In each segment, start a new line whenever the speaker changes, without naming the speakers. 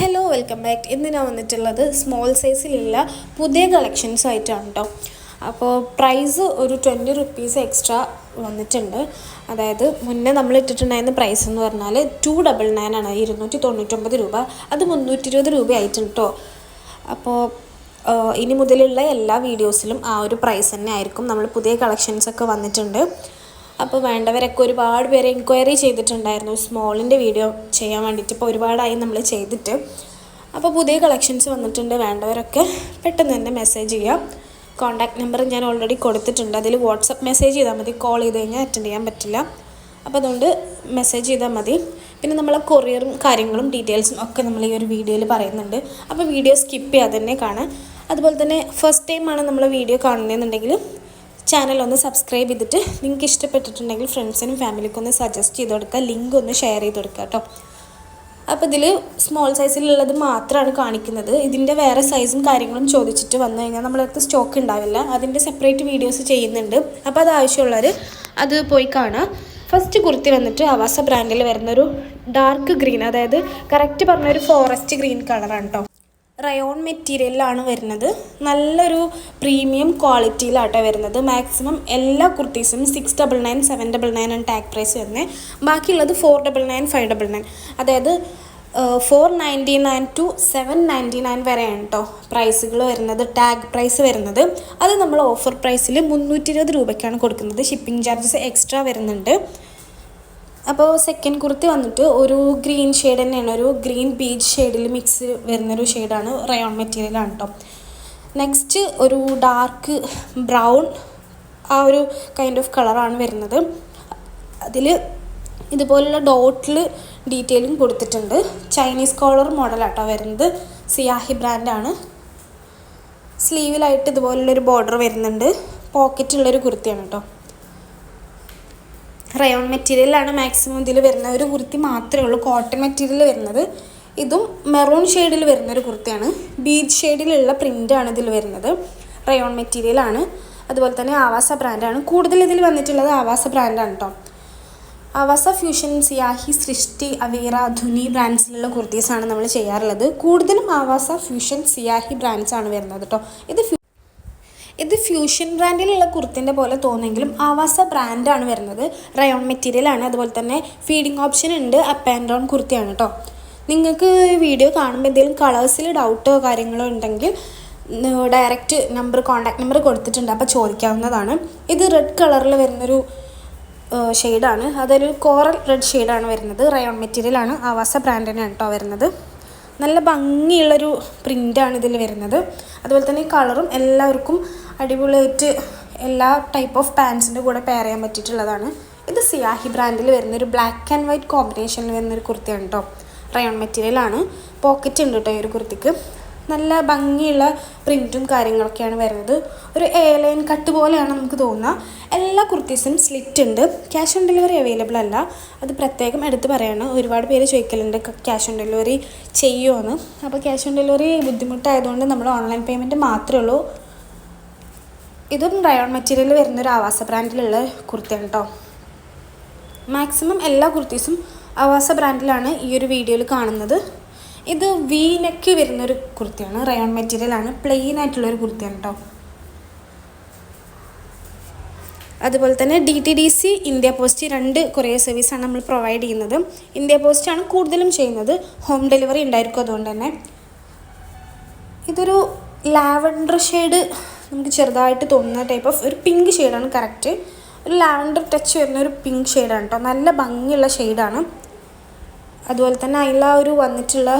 Hello welcome back. ഇന്ന് ഞാൻ വന്നിട്ടുള്ളത് സ്മോൾ സൈസിലുള്ള പുതിയ കളക്ഷൻസ് ആയിട്ടാണ് കേട്ടോ. അപ്പോൾ പ്രൈസ് ഒരു 20 റുപ്പീസ് എക്സ്ട്രാ വന്നിട്ടുണ്ട്. അതായത് മുന്നേ നമ്മൾ ഇട്ടിട്ടുണ്ടായിരുന്ന പ്രൈസ് എന്ന് പറഞ്ഞാൽ 299 ആണ്, 299 രൂപ. അത് 320 രൂപ ആയിട്ടുണ്ട് കേട്ടോ. അപ്പോൾ ഇനി മുതലുള്ള എല്ലാ വീഡിയോസിലും ആ ഒരു പ്രൈസ് തന്നെ ആയിരിക്കും. നമ്മൾ പുതിയ കളക്ഷൻസൊക്കെ വന്നിട്ടുണ്ട്. അപ്പോൾ വേണ്ടവരൊക്കെ ഒരുപാട് പേര് എൻക്വയറി ചെയ്തിട്ടുണ്ടായിരുന്നു സ്മോളിൻ്റെ വീഡിയോ ചെയ്യാൻ വേണ്ടിയിട്ട്. ഇപ്പോൾ ഒരുപാടായി നമ്മൾ ചെയ്തിട്ട്. അപ്പോൾ പുതിയ കളക്ഷൻസ് വന്നിട്ടുണ്ട്. വേണ്ടവരൊക്കെ പെട്ടെന്ന് തന്നെ മെസ്സേജ് ചെയ്യാം. കോൺടാക്ട് നമ്പർ ഞാൻ ഓൾറെഡി കൊടുത്തിട്ടുണ്ട്. അതിൽ വാട്സപ്പ് മെസ്സേജ് ചെയ്താൽ മതി. കോൾ ചെയ്ത് കഴിഞ്ഞാൽ അറ്റൻഡ് ചെയ്യാൻ പറ്റില്ല. അപ്പോൾ അതുകൊണ്ട് മെസ്സേജ് ചെയ്താൽ മതി. പിന്നെ നമ്മളെ കൊറിയറും കാര്യങ്ങളും ഡീറ്റെയിൽസും ഒക്കെ നമ്മൾ ഈ ഒരു വീഡിയോയിൽ പറയുന്നുണ്ട്. അപ്പോൾ വീഡിയോ സ്കിപ്പ് ചെയ്യാതെ തന്നെ കാണാം. അതുപോലെ തന്നെ ഫസ്റ്റ് ടൈമാണ് നമ്മൾ വീഡിയോ കാണുന്നതെന്നുണ്ടെങ്കിൽ ചാനൽ ഒന്ന് സബ്സ്ക്രൈബ് ചെയ്തിട്ട് നിങ്ങൾക്ക് ഇഷ്ടപ്പെട്ടിട്ടുണ്ടെങ്കിൽ ഫ്രണ്ട്സിനും ഫാമിലിക്കും ഒന്ന് സജസ്റ്റ് ചെയ്ത് കൊടുക്കുക. ലിങ്ക് ഒന്ന് ഷെയർ ചെയ്ത് കൊടുക്കുക കേട്ടോ. അപ്പോൾ ഇതിൽ സ്മോൾ സൈസിലുള്ളത് മാത്രമാണ് കാണിക്കുന്നത്. ഇതിൻ്റെ വേറെ സൈസും കാര്യങ്ങളും ചോദിച്ചിട്ട് വന്നു കഴിഞ്ഞാൽ നമ്മളടുത്ത് സ്റ്റോക്ക് ഉണ്ടാവില്ല. അതിൻ്റെ സെപ്പറേറ്റ് വീഡിയോസ് ചെയ്യുന്നുണ്ട്. അപ്പോൾ അത് ആവശ്യമുള്ളവർ അത് പോയി കാണാം. ഫസ്റ്റ് കുർത്തി വന്നിട്ട് അവാസ ബ്രാൻഡിൽ വരുന്നൊരു ഡാർക്ക് ഗ്രീൻ, അതായത് കറക്റ്റ് പറഞ്ഞൊരു ഫോറസ്റ്റ് ഗ്രീൻ കളറാണ് കേട്ടോ. റയോൺ മെറ്റീരിയലിലാണ് വരുന്നത്. നല്ലൊരു പ്രീമിയം ക്വാളിറ്റിയിലാട്ടോ വരുന്നത്. മാക്സിമം എല്ലാ കുർത്തീസും 699, 799 ആണ് ടാഗ് പ്രൈസ് വരുന്നത്. ബാക്കിയുള്ളത് 499, 599, അതായത് 499 to 799 വരെയാണ് കേട്ടോ പ്രൈസുകൾ വരുന്നത്, ടാഗ് പ്രൈസ് വരുന്നത്. അത് നമ്മൾ ഓഫർ പ്രൈസിൽ 320 രൂപയ്ക്കാണ് കൊടുക്കുന്നത്. ഷിപ്പിംഗ് ചാർജസ് എക്സ്ട്രാ വരുന്നുണ്ട്. അപ്പോൾ സെക്കൻഡ് കുർത്തി വന്നിട്ട് ഒരു ഗ്രീൻ ഷെയ്ഡ് തന്നെയാണ്, ഒരു ഗ്രീൻ ബീച്ച് ഷെയ്ഡിൽ മിക്സ് വരുന്നൊരു ഷെയ്ഡാണ്. റയോൺ മെറ്റീരിയലാണ് കേട്ടോ. നെക്സ്റ്റ് ഒരു ഡാർക്ക് ബ്രൗൺ, ആ ഒരു കൈൻഡ് ഓഫ് കളറാണ് വരുന്നത്. അതിൽ ഇതുപോലുള്ള ഡോട്ടിൽ ഡീറ്റെയിലും കൊടുത്തിട്ടുണ്ട്. ചൈനീസ് കോളർ മോഡലാട്ടോ വരുന്നത്. സിയാഹി ബ്രാൻഡാണ്. സ്ലീവിലായിട്ട് ഇതുപോലുള്ളൊരു ബോർഡർ വരുന്നുണ്ട്. പോക്കറ്റുള്ളൊരു കുർത്തിയാണ് കേട്ടോ. റയോൺ മെറ്റീരിയലാണ് മാക്സിമം ഇതിൽ വരുന്ന ഒരു കുർത്തി മാത്രമേ ഉള്ളൂ കോട്ടൺ മെറ്റീരിയൽ വരുന്നത്. ഇതും മെറൂൺ ഷെയ്ഡിൽ വരുന്നൊരു കുർത്തിയാണ്. ബീച്ച് ഷെയ്ഡിലുള്ള പ്രിൻ്റാണ് ഇതിൽ വരുന്നത്. റയോൺ മെറ്റീരിയലാണ്. അതുപോലെ തന്നെ ആവാസ ബ്രാൻഡാണ്. കൂടുതൽ ഇതിൽ വന്നിട്ടുള്ളത് ആവാസ ബ്രാൻഡാണ് കേട്ടോ. ആവാസ ഫ്യൂഷൻ, സിയാഹി, സൃഷ്ടി, അവീറ, ധുനി ബ്രാൻഡ്സിലുള്ള കുർത്തീസാണ് നമ്മൾ ചെയ്യാറുള്ളത്. കൂടുതലും ആവാസ ഫ്യൂഷൻ, സിയാഹി ബ്രാൻഡ്സാണ് വരുന്നത് കേട്ടോ. ഇത് ഫ്യൂഷൻ ബ്രാൻഡിലുള്ള കുർത്തിൻ്റെ പോലെ തോന്നുമെങ്കിലും ആവാസ ബ്രാൻഡാണ് വരുന്നത്. റയോൺ മെറ്റീരിയലാണ്. അതുപോലെ തന്നെ ഫീഡിങ് ഓപ്ഷൻ ഉണ്ട്. അപ്പ് ആൻഡ് ഡൗൺ കുർത്തിയാണ് കേട്ടോ. നിങ്ങൾക്ക് വീഡിയോ കാണുമ്പോൾ എന്തെങ്കിലും കളേഴ്സിൽ ഡൗട്ടോ കാര്യങ്ങളോ ഉണ്ടെങ്കിൽ ഡയറക്റ്റ് കോൺടാക്ട് നമ്പർ കൊടുത്തിട്ടുണ്ട്. അപ്പോൾ ചോദിക്കാവുന്നതാണ്. ഇത് റെഡ് കളറിൽ വരുന്നൊരു ഷെയ്ഡാണ്. അതൊരു കോറൽ റെഡ് ഷെയ്ഡാണ് വരുന്നത്. റയോൺ മെറ്റീരിയലാണ്. ആവാസ ബ്രാൻഡ് തന്നെയാണ് കേട്ടോ വരുന്നത്. നല്ല ഭംഗിയുള്ളൊരു പ്രിൻ്റാണ് ഇതിൽ വരുന്നത്. അതുപോലെ തന്നെ ഈ കളറും എല്ലാവർക്കും അടിപൊളിയായിട്ട് എല്ലാ ടൈപ്പ് ഓഫ് പാൻസിൻ്റെ കൂടെ പെയർ ചെയ്യാൻ പറ്റിയിട്ടുള്ളതാണ്. ഇത് സിയാഹി ബ്രാൻഡിൽ വരുന്നൊരു ബ്ലാക്ക് ആൻഡ് വൈറ്റ് കോമ്പിനേഷനിൽ വരുന്നൊരു കുർത്തിയാണ് കേട്ടോ. റയോൺ മെറ്റീരിയലാണ്. പോക്കറ്റ് ഉണ്ട് കേട്ടോ ഈ ഒരു കുർത്തിക്ക്. നല്ല ഭംഗിയുള്ള പ്രിൻറ്റും കാര്യങ്ങളൊക്കെയാണ് വരുന്നത്. ഒരു എയർലൈൻ കട്ട് പോലെയാണ് നമുക്ക് തോന്നുക. എല്ലാ കുർത്തീസും സ്ലിറ്റ് ഉണ്ട്. ക്യാഷ് ഓൺ ഡെലിവറി അവൈലബിൾ അല്ല. അത് പ്രത്യേകം എടുത്ത് പറയണം. ഒരുപാട് പേര് ചോദിക്കലുണ്ട് ക്യാഷ് ഓൺ ഡെലിവറി ചെയ്യുമോയെന്ന്. അപ്പോൾ ക്യാഷ് ഓൺ ഡെലിവറി ബുദ്ധിമുട്ടായതുകൊണ്ട് നമ്മൾ ഓൺലൈൻ പേയ്മെൻറ്റ് മാത്രമേ ഉള്ളൂ. ഇതും റയോൺ മെറ്റീരിയൽ വരുന്നൊരു ആവാസ ബ്രാൻഡിലുള്ള കുർത്തിയാണ് കേട്ടോ. മാക്സിമം എല്ലാ കുർത്തീസും ആവാസ ബ്രാൻഡിലാണ് ഈ ഒരു വീഡിയോയിൽ കാണുന്നത്. ഇത് വി നെക്ക് വരുന്നൊരു കുർത്തിയാണ്. റയോൺ മെറ്റീരിയലാണ്. പ്ലെയിൻ ആയിട്ടുള്ളൊരു കുർത്തിയാണ് കേട്ടോ. അതുപോലെ തന്നെ DTDC, ഇന്ത്യ പോസ്റ്റ്, 2 കൊറിയർ സർവീസാണ് നമ്മൾ പ്രൊവൈഡ് ചെയ്യുന്നത്. ഇന്ത്യ പോസ്റ്റാണ് കൂടുതലും ചെയ്യുന്നത്. ഹോം ഡെലിവറി ഉണ്ടായിരിക്കും. അതുകൊണ്ട് തന്നെ ഇതൊരു ലാവൻഡർ ഷെയ്ഡ്, നമുക്ക് ചെറുതായിട്ട് തോന്നുന്ന ടൈപ്പ് ഓഫ് ഒരു പിങ്ക് ഷെയ്ഡാണ്. കറക്റ്റ് ഒരു ലാവൻഡർ ടച്ച് വരുന്ന ഒരു പിങ്ക് ഷെയ്ഡാണ് കേട്ടോ. നല്ല ഭംഗിയുള്ള ഷെയ്ഡാണ്. അതുപോലെ തന്നെ അതിൽ ഒരു വന്നിട്ടുള്ള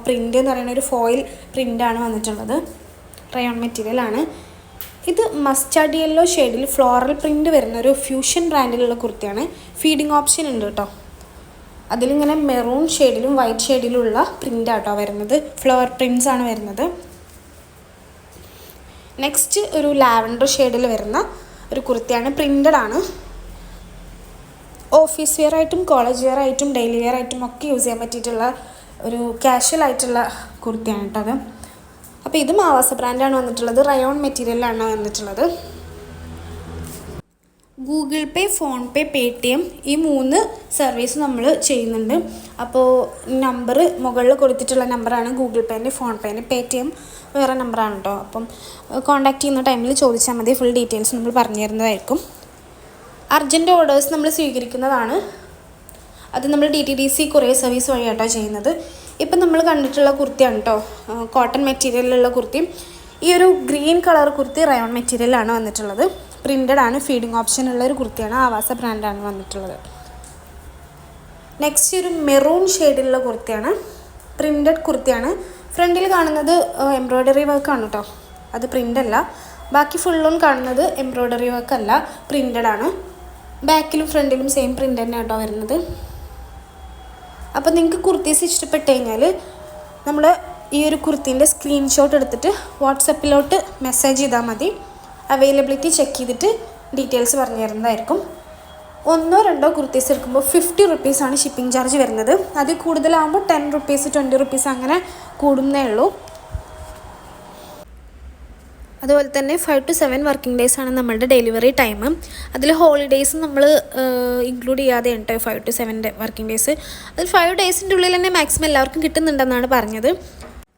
പ്രിൻ്റ് എന്ന് പറയുന്ന ഒരു ഫോയിൽ പ്രിൻ്റാണ് വന്നിട്ടുള്ളത്. റയോൺ മെറ്റീരിയലാണ്. ഇത് മസ്റ്റാർഡ് യെല്ലോ ഷെയ്ഡിൽ ഫ്ലോറൽ പ്രിൻ്റ് വരുന്നൊരു ഫ്യൂഷൻ ബ്രാൻഡിലുള്ള കുർത്തിയാണ്. ഫീഡിങ് ഓപ്ഷൻ ഉണ്ട് കേട്ടോ. അതിലിങ്ങനെ മെറൂൺ ഷെയ്ഡിലും വൈറ്റ് ഷെയ്ഡിലുള്ള പ്രിൻ്റാട്ടോ വരുന്നത്. ഫ്ലവർ പ്രിൻറ്റ്സാണ് വരുന്നത്. നെക്സ്റ്റ് ഒരു ലാവൻഡർ ഷെയ്ഡിൽ വരുന്ന ഒരു കുർത്തിയാണ്. പ്രിൻ്റഡാണ്. ഓഫീസ് വെയർ ആയിട്ടും കോളേജ് വെയർ ആയിട്ടും ഡെയിലി വെയർ ആയിട്ടും ഒക്കെ യൂസ് ചെയ്യാൻ പറ്റിയിട്ടുള്ള ഒരു കാഷ്വൽ ആയിട്ടുള്ള കുർത്തിയാണ് കേട്ടോ അത്. അപ്പോൾ ഇതും ആവാസ ബ്രാൻഡാണ് വന്നിട്ടുള്ളത്. റയോൺ മെറ്റീരിയലാണ് വന്നിട്ടുള്ളത്. ഗൂഗിൾ പേ, ഫോൺ പേ, പേടിഎം ഈ 3 സർവീസ് നമ്മൾ ചെയ്യുന്നുണ്ട്. അപ്പോൾ നമ്പർ മുകളിൽ കൊടുത്തിട്ടുള്ള നമ്പറാണ് ഗൂഗിൾ പേൻ്റെ, ഫോൺ പേൻ്റെ. പേടിഎം വേറെ നമ്പറാണ് കേട്ടോ. അപ്പം കോൺടാക്റ്റ് ചെയ്യുന്ന ടൈമിൽ ചോദിച്ചാൽ മതി, ഫുൾ ഡീറ്റെയിൽസ് നമ്മൾ പറഞ്ഞു തരുന്നതായിരിക്കും. അർജൻറ്റ് ഓർഡേഴ്സ് നമ്മൾ സ്വീകരിക്കുന്നതാണ്. അത് നമ്മൾ DTDC കൊറിയർ സർവീസ് വഴിയാട്ടോ ചെയ്യുന്നത്. ഇപ്പം നമ്മൾ കണ്ടിട്ടുള്ള കുർത്തിയാണ് കേട്ടോ, കോട്ടൺ മെറ്റീരിയലിലുള്ള കുർത്തി. ഈ ഒരു ഗ്രീൻ കളർ കുർത്തി റയോൺ മെറ്റീരിയലാണ് വന്നിട്ടുള്ളത്. പ്രിൻ്റഡ് ആണ്, ഫീഡിങ് ഓപ്ഷൻ ഉള്ളൊരു കുർത്തിയാണ്. ആവാസ ബ്രാൻഡാണ് വന്നിട്ടുള്ളത്. നെക്സ്റ്റ് ഒരു മെറൂൺ ഷെയ്ഡിലുള്ള കുർത്തിയാണ്, പ്രിൻ്റഡ് കുർത്തിയാണ്. ഫ്രണ്ടിൽ കാണുന്നത് എംബ്രോയ്ഡറി വർക്കാണ് കേട്ടോ, അത് പ്രിൻ്റല്ല. ബാക്കി ഫുള്ളും കാണുന്നത് എംബ്രോയ്ഡറി വർക്കല്ല, പ്രിൻ്റഡ് ആണ്. ബാക്കിലും ഫ്രണ്ടിലും സെയിം പ്രിൻ്റ് തന്നെ കേട്ടോ വരുന്നത്. അപ്പോൾ നിങ്ങൾക്ക് കുർത്തീസ് ഇഷ്ടപ്പെട്ട് കഴിഞ്ഞാൽ നമ്മൾ ഈ ഒരു കുർത്തീൻ്റെ സ്ക്രീൻഷോട്ട് എടുത്തിട്ട് വാട്സപ്പിലോട്ട് മെസ്സേജ് ചെയ്താൽ മതി. അവൈലബിലിറ്റി ചെക്ക് ചെയ്തിട്ട് ഡീറ്റെയിൽസ് പറഞ്ഞു തരുന്നതായിരിക്കും. 1-2 കുർത്തീസ് എടുക്കുമ്പോൾ 50 റുപ്പീസാണ് ഷിപ്പിംഗ് ചാർജ് വരുന്നത്. അതിൽ കൂടുതലാകുമ്പോൾ 10 റുപ്പീസ് 20 റുപ്പീസ് അങ്ങനെ കൂടുന്നേ ഉള്ളൂ. അതുപോലെ തന്നെ 5 to 7 വർക്കിംഗ് ഡേയ്സാണ് നമ്മളുടെ ഡെലിവറി ടൈം. അതിൽ ഹോളിഡേയ്സ് നമ്മൾ ഇൻക്ലൂഡ് ചെയ്യാതെ ഉണ്ട് 5 to 7 വർക്കിംഗ് ഡേയ്സ്. അതിൽ 5 ഡേയ്സിൻ്റെ ഉള്ളിൽ തന്നെ മാക്സിമം എല്ലാവർക്കും കിട്ടുന്നുണ്ടെന്നാണ് പറഞ്ഞത്.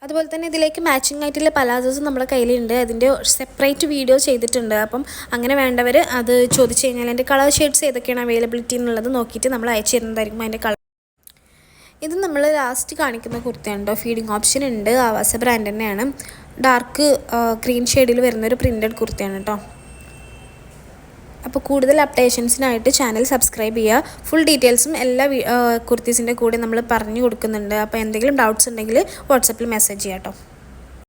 അതുപോലെ തന്നെ ഇതിലേക്ക് മാച്ചിങ് ആയിട്ടുള്ള പലാസോസ് നമ്മുടെ കയ്യിലുണ്ട്. അതിൻ്റെ സെപ്പറേറ്റ് വീഡിയോ ചെയ്തിട്ടുണ്ട്. അപ്പം അങ്ങനെ വേണ്ടവർ അത് ചോദിച്ചു കഴിഞ്ഞാൽ എൻ്റെ കളർ ഷെയ്ഡ്സ് ഏതൊക്കെയാണ് അവൈലബിലിറ്റി എന്നുള്ളത് നോക്കിയിട്ട് നമ്മൾ അയച്ചു തരുന്നതായിരിക്കും അതിൻ്റെ കളർ. ഇത് നമ്മൾ ലാസ്റ്റ് കാണിക്കുന്ന കുർത്തിയാണ് കേട്ടോ, ഫീഡിങ് ഓപ്ഷൻ ഉണ്ട്, ആവാസ ബ്രാൻഡ് തന്നെയാണ്. ഡാർക്ക് ഗ്രീൻ ഷെയ്ഡിൽ വരുന്നൊരു പ്രിൻ്റഡ് കുർത്തിയാണ് കേട്ടോ. അപ്പോൾ കൂടുതൽ അപ്ഡേഷൻസിനായിട്ട് ചാനൽ സബ്സ്ക്രൈബ് ചെയ്യുക. ഫുൾ ഡീറ്റെയിൽസും എല്ലാ കുർത്തീസിൻ്റെ കൂടെ നമ്മൾ പറഞ്ഞു കൊടുക്കുന്നുണ്ട്. അപ്പോൾ എന്തെങ്കിലും ഡൗട്ട്സ് ഉണ്ടെങ്കിൽ വാട്സപ്പിൽ മെസ്സേജ് ചെയ്യാം കേട്ടോ.